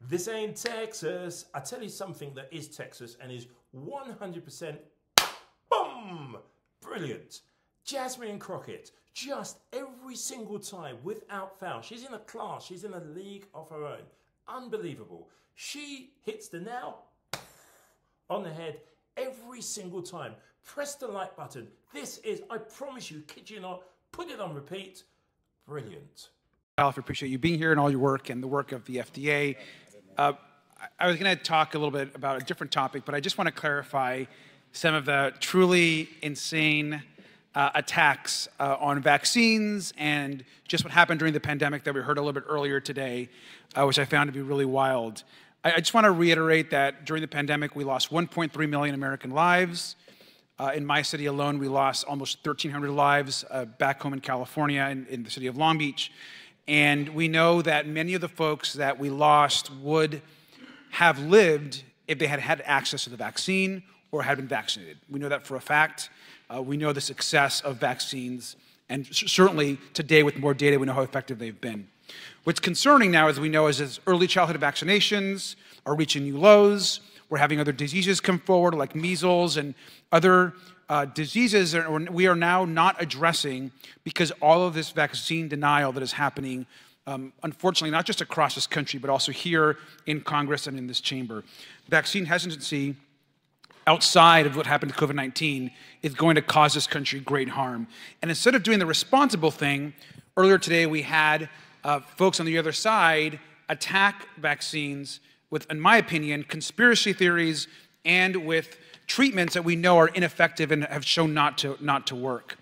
This ain't Texas. I tell you something that is Texas and is 100% boom, brilliant. Jasmine Crockett, just every single time without fail. She's in a class, she's in a league of her own. Unbelievable. She hits the nail on the head every single time. Press the like button. This is, I promise you, kid you not, put it on repeat. Brilliant. Ralph, I appreciate you being here and all your work and the work of the FDA. I was going to talk a little bit about a different topic, but I just want to clarify some of the truly insane attacks on vaccines and just what happened during the pandemic that we heard a little bit earlier today, which I found to be really wild. I just want to reiterate that during the pandemic, we lost 1.3 million American lives. In my city alone, we lost almost 1,300 lives back home in California, in the city of Long Beach. And we know that many of the folks that we lost would have lived if they had had access to the vaccine or had been vaccinated. We know that for a fact. We know the success of vaccines, and certainly today with more data, we know how effective they've been. What's concerning now, as we know, is as early childhood vaccinations are reaching new lows. We're having other diseases come forward, like measles and other diseases that we are now not addressing because all of this vaccine denial that is happening, unfortunately, not just across this country, but also here in Congress and in this chamber. Vaccine hesitancy outside of what happened to COVID-19 is going to cause this country great harm. And instead of doing the responsible thing, earlier today we had folks on the other side attack vaccines with, in my opinion, conspiracy theories and with treatments that we know are ineffective and have shown not to work.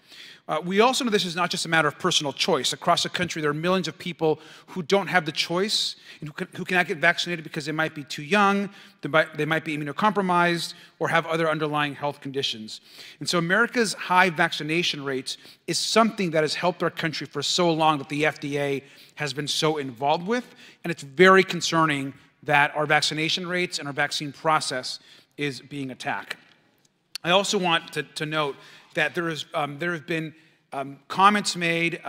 We also know this is not just a matter of personal choice. Across the country, there are millions of people who don't have the choice and who cannot get vaccinated because they might be too young, they might be immunocompromised, or have other underlying health conditions. And so America's high vaccination rates is something that has helped our country for so long that the FDA has been so involved with, and it's very concerning that our vaccination rates and our vaccine process is being attacked. I also want to note that there have been comments made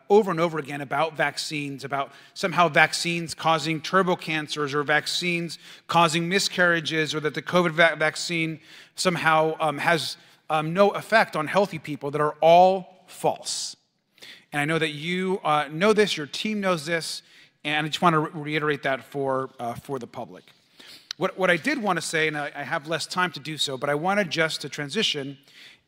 over and over again about vaccines, about somehow vaccines causing turbo cancers or vaccines causing miscarriages, or that the COVID vaccine somehow has no effect on healthy people, that are all false. And I know that you know this, your team knows this, and I just want to reiterate that for the public. What I did want to say, and I have less time to do so, but I wanted just to transition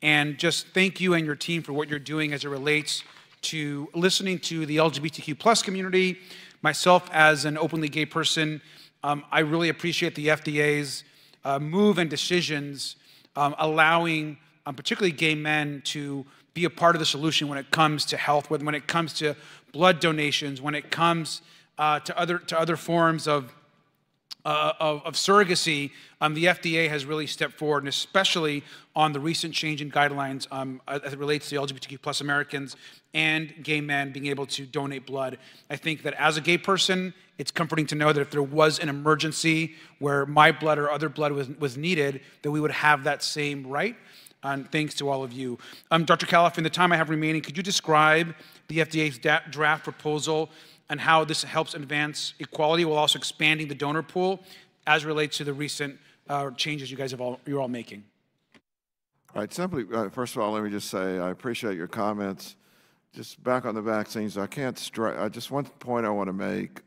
and just thank you and your team for what you're doing as it relates to listening to the LGBTQ plus community. Myself, as an openly gay person, I really appreciate the FDA's move and decisions allowing particularly gay men to be a part of the solution when it comes to health, when it comes to blood donations, when it comes to other forms of surrogacy. The FDA has really stepped forward, and especially on the recent change in guidelines as it relates to LGBTQ plus Americans and gay men being able to donate blood. I think that as a gay person, it's comforting to know that if there was an emergency where my blood or other blood was needed, that we would have that same right. And thanks to all of you. Dr. Califf, in the time I have remaining, could you describe the FDA's draft proposal and how this helps advance equality while also expanding the donor pool as relates to the recent changes you guys you're all making? All right, simply, first of all, let me just say I appreciate your comments. Just back on the vaccines, just one point I want to make.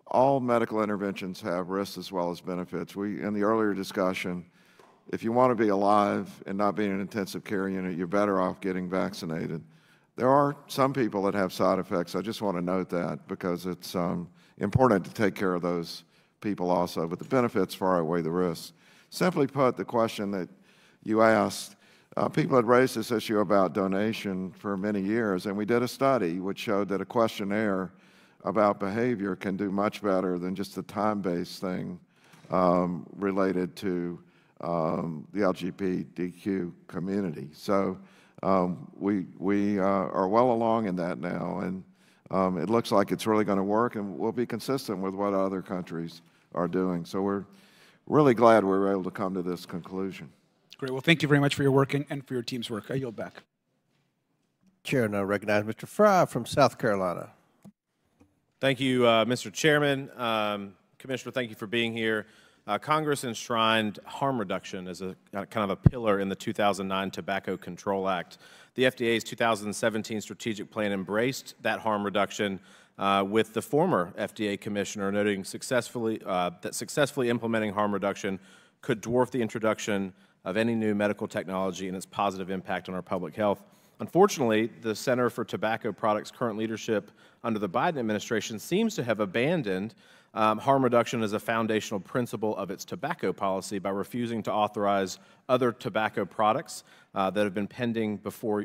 All medical interventions have risks as well as benefits. In the earlier discussion, if you want to be alive and not be in an intensive care unit, you're better off getting vaccinated. There are some people that have side effects. I just want to note that because it's important to take care of those people also, but the benefits far outweigh the risks. Simply put, the question that you asked, people had raised this issue about donation for many years, and we did a study which showed that a questionnaire about behavior can do much better than just a time-based thing related to the LGBTQ community. So we are well along in that now, and it looks like it's really going to work, and we'll be consistent with what other countries are doing. So we're really glad we were able to come to this conclusion. Great. Well, thank you very much for your work and for your team's work. I yield back. Chair now recognize Mr. Fry from South Carolina. Thank you, Mr. Chairman. Commissioner, thank you for being here. Congress enshrined harm reduction as a kind of a pillar in the 2009 Tobacco Control Act. The FDA's 2017 strategic plan embraced that harm reduction with the former FDA commissioner noting that successfully implementing harm reduction could dwarf the introduction of any new medical technology and its positive impact on our public health. Unfortunately, the Center for Tobacco Products' current leadership under the Biden administration seems to have abandoned harm reduction as a foundational principle of its tobacco policy by refusing to authorize other tobacco products that have been pending before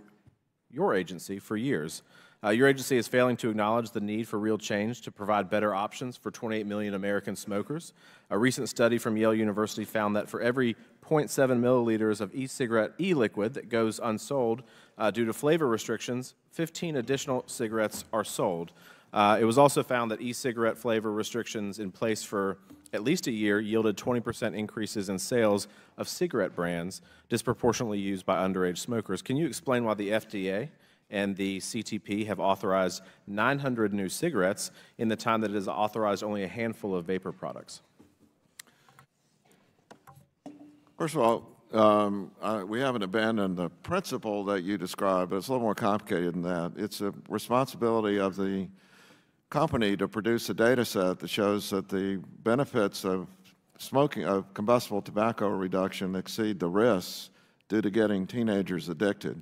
your agency for years. Your agency is failing to acknowledge the need for real change to provide better options for 28 million American smokers. A recent study from Yale University found that for every 0.7 milliliters of e-cigarette e-liquid that goes unsold due to flavor restrictions, 15 additional cigarettes are sold. It was also found that e-cigarette flavor restrictions in place for at least a year yielded 20% increases in sales of cigarette brands disproportionately used by underage smokers. Can you explain why the FDA and the CTP have authorized 900 new cigarettes in the time that it has authorized only a handful of vapor products? First of all, we haven't abandoned the principle that you described, but it's a little more complicated than that. It's a responsibility of the company to produce a data set that shows that the benefits of smoking, of combustible tobacco reduction exceed the risks due to getting teenagers addicted.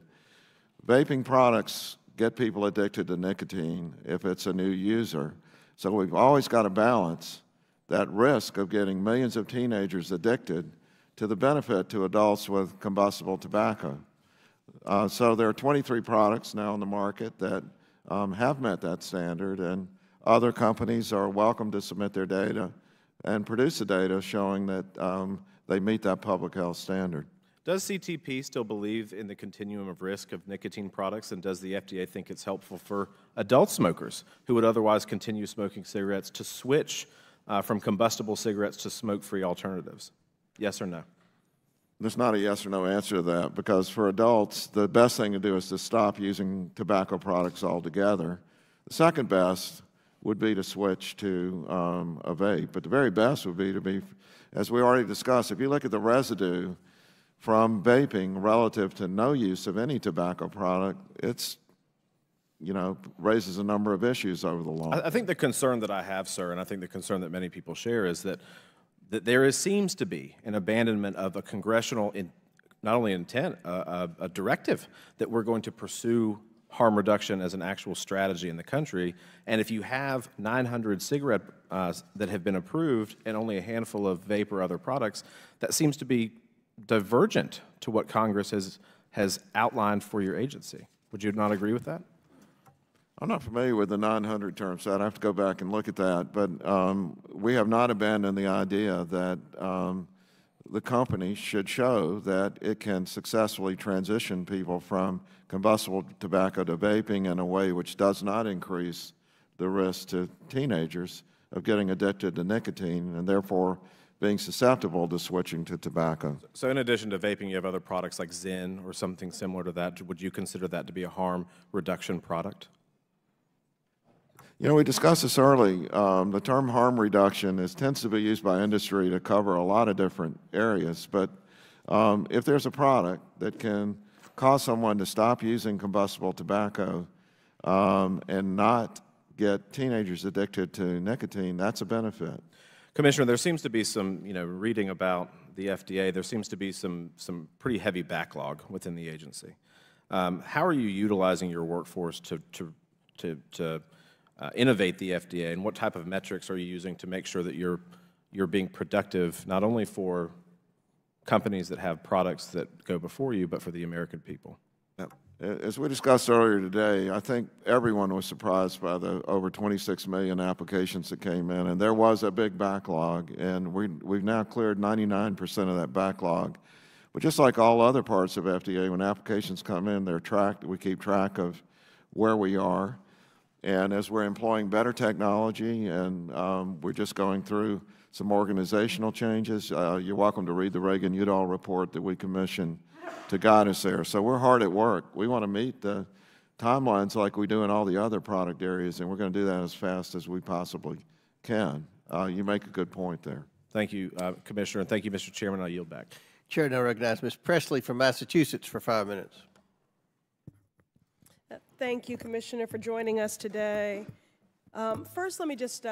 Vaping products get people addicted to nicotine if it's a new user. So we've always got to balance that risk of getting millions of teenagers addicted to the benefit to adults with combustible tobacco. So there are 23 products now on the market that have met that standard, and other companies are welcome to submit their data and produce the data showing that they meet that public health standard. Does CTP still believe in the continuum of risk of nicotine products, and does the FDA think it's helpful for adult smokers who would otherwise continue smoking cigarettes to switch from combustible cigarettes to smoke-free alternatives? Yes or no? There's not a yes or no answer to that, because for adults, the best thing to do is to stop using tobacco products altogether. The second best would be to switch to a vape, but the very best would be to be, as we already discussed, if you look at the residue from vaping relative to no use of any tobacco product, it's, raises a number of issues over the long. I think the concern that I have, sir, and I think the concern that many people share is that there seems to be an abandonment of a congressional, not only intent, a directive that we're going to pursue harm reduction as an actual strategy in the country. And if you have 900 cigarette that have been approved and only a handful of vape or other products, that seems to be divergent to what Congress has outlined for your agency. Would you not agree with that? I'm not familiar with the 900 term set. I have to go back and look at that. But we have not abandoned the idea that the company should show that it can successfully transition people from combustible tobacco to vaping in a way which does not increase the risk to teenagers of getting addicted to nicotine and therefore being susceptible to switching to tobacco. So in addition to vaping, you have other products like Zyn or something similar to that. Would you consider that to be a harm reduction product? We discussed this early. The term harm reduction tends to be used by industry to cover a lot of different areas. But if there's a product that can cause someone to stop using combustible tobacco and not get teenagers addicted to nicotine, that's a benefit. Commissioner, there seems to be some, reading about the FDA, there seems to be some pretty heavy backlog within the agency. How are you utilizing your workforce to innovate the FDA, and what type of metrics are you using to make sure that you're being productive not only for companies that have products that go before you, but for the American people? As we discussed earlier today, I think everyone was surprised by the over 26 million applications that came in, and there was a big backlog, and we've now cleared 99% of that backlog. But just like all other parts of FDA, when applications come in, they're tracked. We keep track of where we are, and as we're employing better technology, and we're just going through some organizational changes. You're welcome to read the Reagan-Udall report that we commissioned to guide us there. So we're hard at work. We want to meet the timelines like we do in all the other product areas, and we're going to do that as fast as we possibly can. You make a good point there. Thank you, Commissioner, and thank you, Mr. Chairman. I'll yield back. Chair now recognizes Ms. Presley from Massachusetts for 5 minutes. Thank you, Commissioner, for joining us today. First, let me just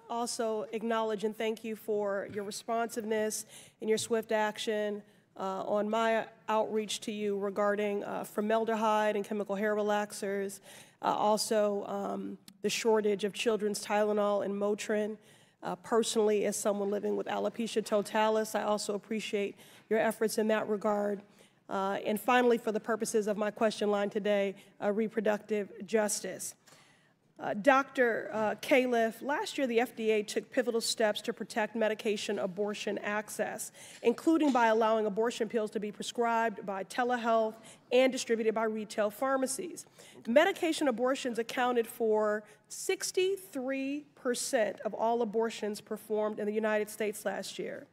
also acknowledge and thank you for your responsiveness and your swift action on my outreach to you regarding formaldehyde and chemical hair relaxers, also the shortage of children's Tylenol and Motrin. Personally, as someone living with alopecia totalis, I also appreciate your efforts in that regard. And finally, for the purposes of my question line today, reproductive justice. Dr. Califf, last year the FDA took pivotal steps to protect medication abortion access, including by allowing abortion pills to be prescribed by telehealth and distributed by retail pharmacies. Medication abortions accounted for 63% of all abortions performed in the United States last year.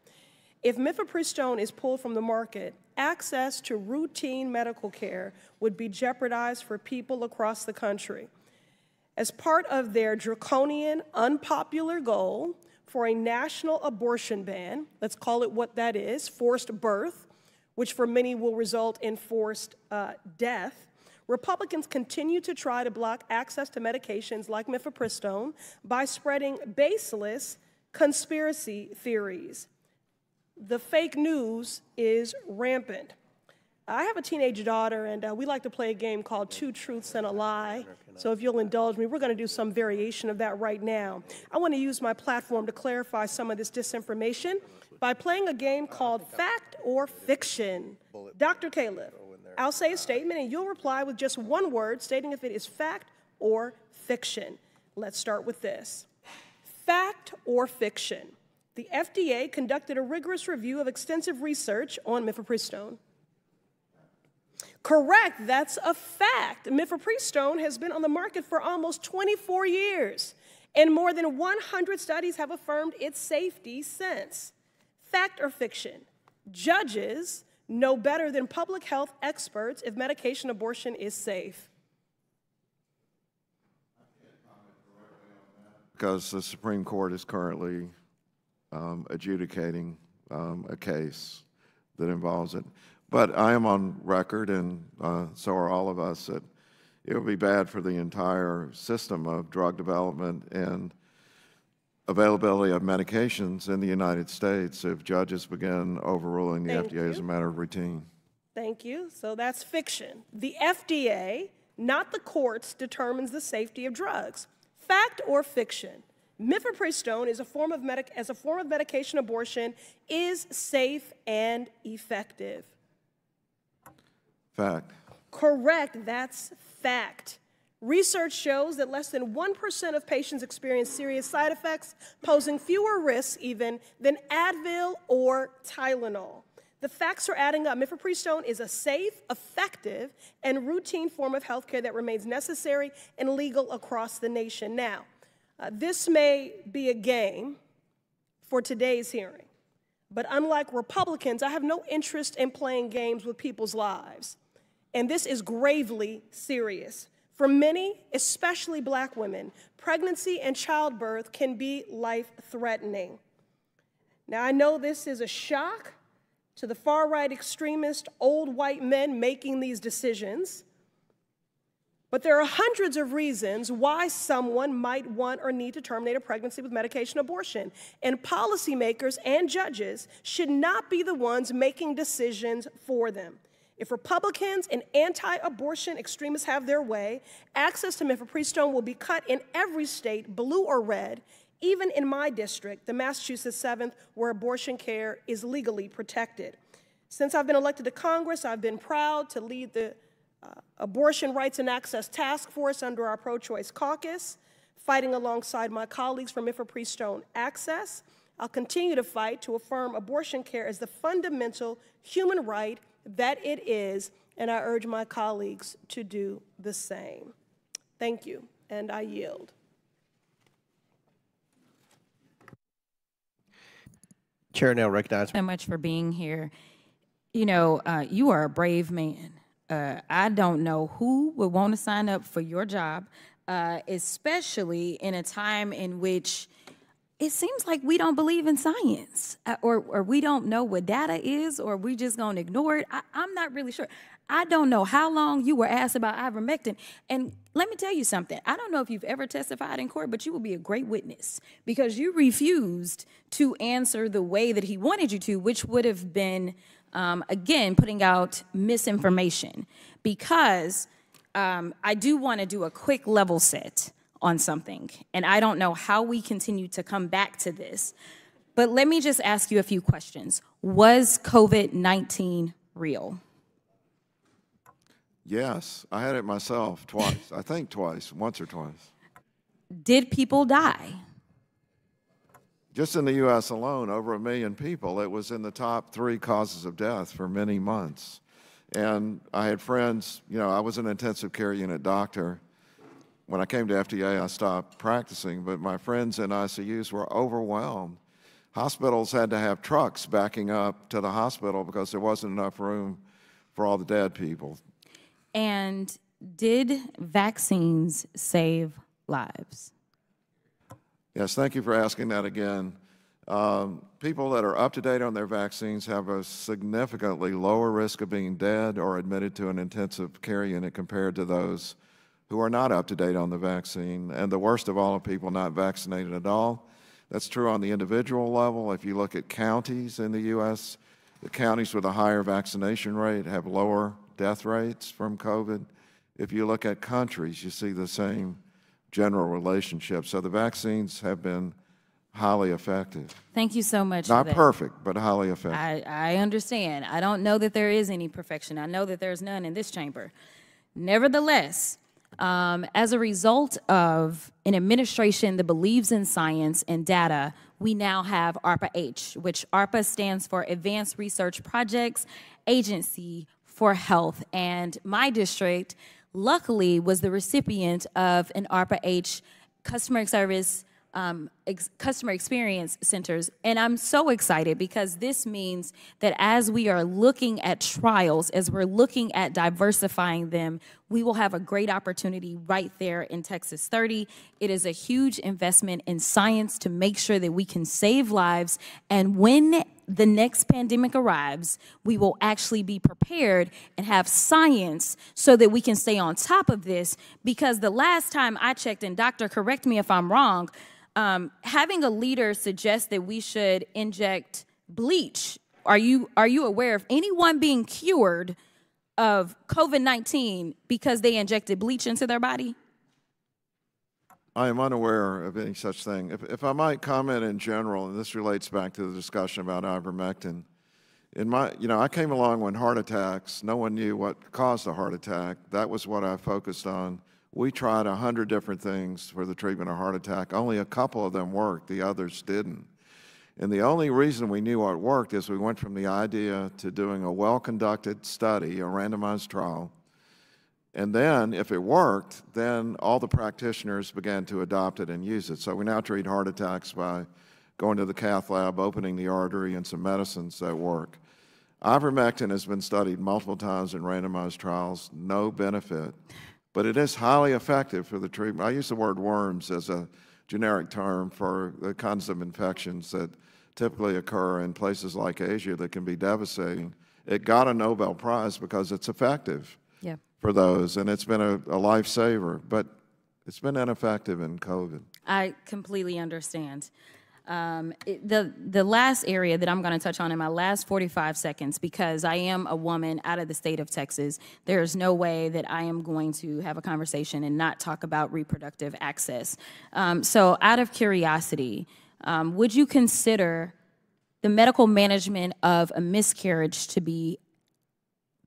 If mifepristone is pulled from the market, access to routine medical care would be jeopardized for people across the country. As part of their draconian, unpopular goal for a national abortion ban, let's call it what that is, forced birth, which for many will result in forced death, Republicans continue to try to block access to medications like mifepristone by spreading baseless conspiracy theories. The fake news is rampant. I have a teenage daughter, and we like to play a game called Two Truths and a Lie. So if you'll indulge me, we're going to do some variation of that right now. I want to use my platform to clarify some of this disinformation by playing a game called Fact or Fiction. Dr. Califf, I'll say a statement, and you'll reply with just one word stating if it is fact or fiction. Let's start with this. Fact or fiction? The FDA conducted a rigorous review of extensive research on mifepristone. Correct, that's a fact. Mifepristone has been on the market for almost 24 years, and more than 100 studies have affirmed its safety since. Fact or fiction? Judges know better than public health experts if medication abortion is safe. Because the Supreme Court is currently adjudicating a case that involves it. But I am on record, and so are all of us, that it would be bad for the entire system of drug development and availability of medications in the United States if judges begin overruling the FDA as a matter of routine. Thank you. So that's fiction. The FDA, not the courts, determines the safety of drugs. Fact or fiction? Mifepristone is a form of medication abortion is safe and effective. Fact. Correct, that's fact. Research shows that less than 1% of patients experience serious side effects, posing fewer risks even than Advil or Tylenol. The facts are adding up. Mifepristone is a safe, effective, and routine form of health care that remains necessary and legal across the nation. Now, this may be a game for today's hearing, but unlike Republicans, I have no interest in playing games with people's lives. And this is gravely serious. For many, especially black women, pregnancy and childbirth can be life-threatening. Now, I know this is a shock to the far-right extremist old white men making these decisions, but there are hundreds of reasons why someone might want or need to terminate a pregnancy with medication abortion, and policymakers and judges should not be the ones making decisions for them. If Republicans and anti-abortion extremists have their way, access to mifepristone will be cut in every state, blue or red, even in my district, the Massachusetts 7th, where abortion care is legally protected. Since I've been elected to Congress, I've been proud to lead the Abortion Rights and Access Task Force under our pro-choice caucus, fighting alongside my colleagues for mifepristone access. I'll continue to fight to affirm abortion care as the fundamental human right that it is, and I urge my colleagues to do the same. Thank you, and I yield. Chair now recognizes. So much for being here. You know, you are a brave man. I don't know who would want to sign up for your job, especially in a time in which it seems like we don't believe in science, or we don't know what data is, or we just gonna ignore it. I'm not really sure. I don't know how long you were asked about ivermectin. And let me tell you something. I don't know if you've ever testified in court, but you will be a great witness because you refused to answer the way that he wanted you to, which would have been, again, putting out misinformation. Because I do want to do a quick level set on something. And I don't know how we continue to come back to this. But let me just ask you a few questions. Was COVID-19 real? Yes, I had it myself twice. I think twice, once or twice. Did people die? Just in the U.S. alone, over 1 million people. It was in the top 3 causes of death for many months. And I had friends, you know, I was an intensive care unit doctor. When I came to FDA, I stopped practicing, but my friends in ICUs were overwhelmed. Hospitals had to have trucks backing up to the hospital because there wasn't enough room for all the dead people. And did vaccines save lives? Yes, thank you for asking that again. People that are up to date on their vaccines have a significantly lower risk of being dead or admitted to an intensive care unit compared to those who are not up to date on the vaccine. And the worst of all are people not vaccinated at all. That's true on the individual level. If you look at counties in the U.S., the counties with a higher vaccination rate have lower death rates from COVID. If you look at countries, you see the same general relationship. So the vaccines have been highly effective. Thank you so much. Not perfect, but highly effective. I understand. I don't know that there is any perfection. I know that there's none in this chamber. Nevertheless, as a result of an administration that believes in science and data, we now have ARPA-H, which ARPA stands for Advanced Research Projects Agency for Health. And my district, luckily, was the recipient of an ARPA-H customer experience centers. And I'm so excited because this means that as we are looking at trials, as we're looking at diversifying them, we will have a great opportunity right there in Texas 30. It is a huge investment in science to make sure that we can save lives. And when the next pandemic arrives, we will actually be prepared and have science so that we can stay on top of this. Because the last time I checked, and doctor, correct me if I'm wrong, having a leader suggest that we should inject bleach. Are you aware of anyone being cured of COVID-19 because they injected bleach into their body? I am unaware of any such thing. If I might comment in general, and this relates back to the discussion about ivermectin. I came along when heart attacks, no one knew what caused a heart attack. That was what I focused on. We tried 100 different things for the treatment of heart attack. Only a couple of them worked, the others didn't. And the only reason we knew what worked is we went from the idea to doing a well-conducted study, a randomized trial. And then, if it worked, then all the practitioners began to adopt it and use it. So we now treat heart attacks by going to the cath lab, opening the artery, and some medicines that work. Ivermectin has been studied multiple times in randomized trials, no benefit. But it is highly effective for the treatment. I use the word worms as a generic term for the kinds of infections that typically occur in places like Asia that can be devastating. It got a Nobel Prize because it's effective for those, and it's been a lifesaver, but it's been ineffective in COVID. I completely understand. The last area that I'm going to touch on in my last 45 seconds, because I am a woman out of the state of Texas, there's no way that I am going to have a conversation and not talk about reproductive access. So out of curiosity, would you consider the medical management of a miscarriage to be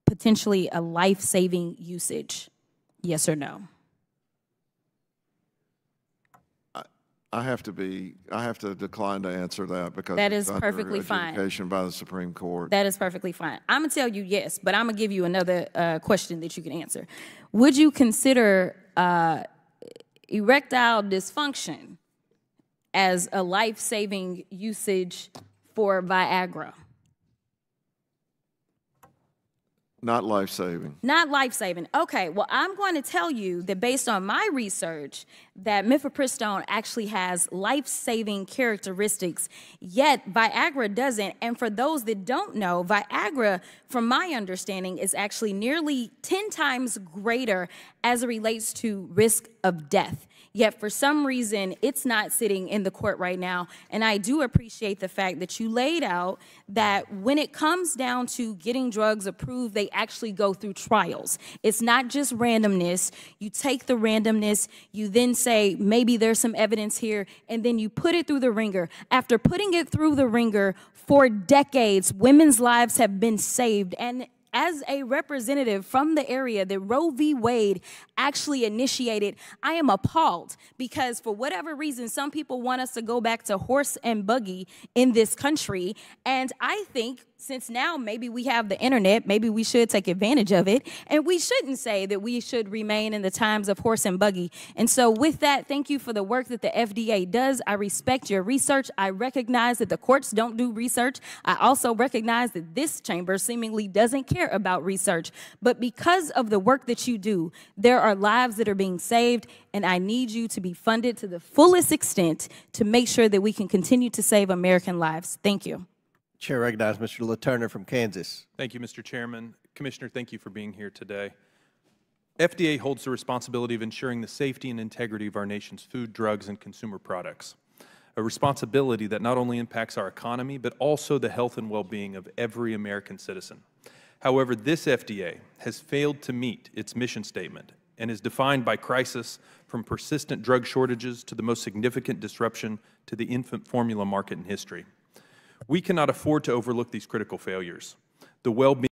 potentially a life-saving usage? Yes or no? I have to decline to answer that because that is it's perfectly under fine. Adjudication by the Supreme Court. That is perfectly fine. I'm gonna tell you yes, but I'm gonna give you another question that you can answer. Would you consider erectile dysfunction as a life-saving usage for Viagra? Not life-saving. Not life-saving. Okay, well, I'm going to tell you that based on my research, that mifepristone actually has life-saving characteristics, yet Viagra doesn't. And for those that don't know, Viagra, from my understanding, is actually nearly 10 times greater as it relates to risk of death. Yet for some reason, it's not sitting in the court right now. And I do appreciate the fact that you laid out that when it comes down to getting drugs approved, they actually go through trials. It's not just randomness. You take the randomness, you then say, maybe there's some evidence here, and then you put it through the ringer. After putting it through the ringer for decades, women's lives have been saved. And as a representative from the area that Roe v. Wade actually initiated, I am appalled because for whatever reason, some people want us to go back to horse and buggy in this country. And I think since now maybe we have the internet, maybe we should take advantage of it. And we shouldn't say that we should remain in the times of horse and buggy. And so with that, thank you for the work that the FDA does. I respect your research. I recognize that the courts don't do research. I also recognize that this chamber seemingly doesn't care about research. But because of the work that you do, there are lives that are being saved, and I need you to be funded to the fullest extent to make sure that we can continue to save American lives. Thank you. Chair recognizes Mr. LaTurner from Kansas. Thank you, Mr. Chairman. Commissioner, thank you for being here today. FDA holds the responsibility of ensuring the safety and integrity of our nation's food, drugs, and consumer products, a responsibility that not only impacts our economy, but also the health and well-being of every American citizen. However, this FDA has failed to meet its mission statement and is defined by crisis from persistent drug shortages to the most significant disruption to the infant formula market in history. We cannot afford to overlook these critical failures. The well-being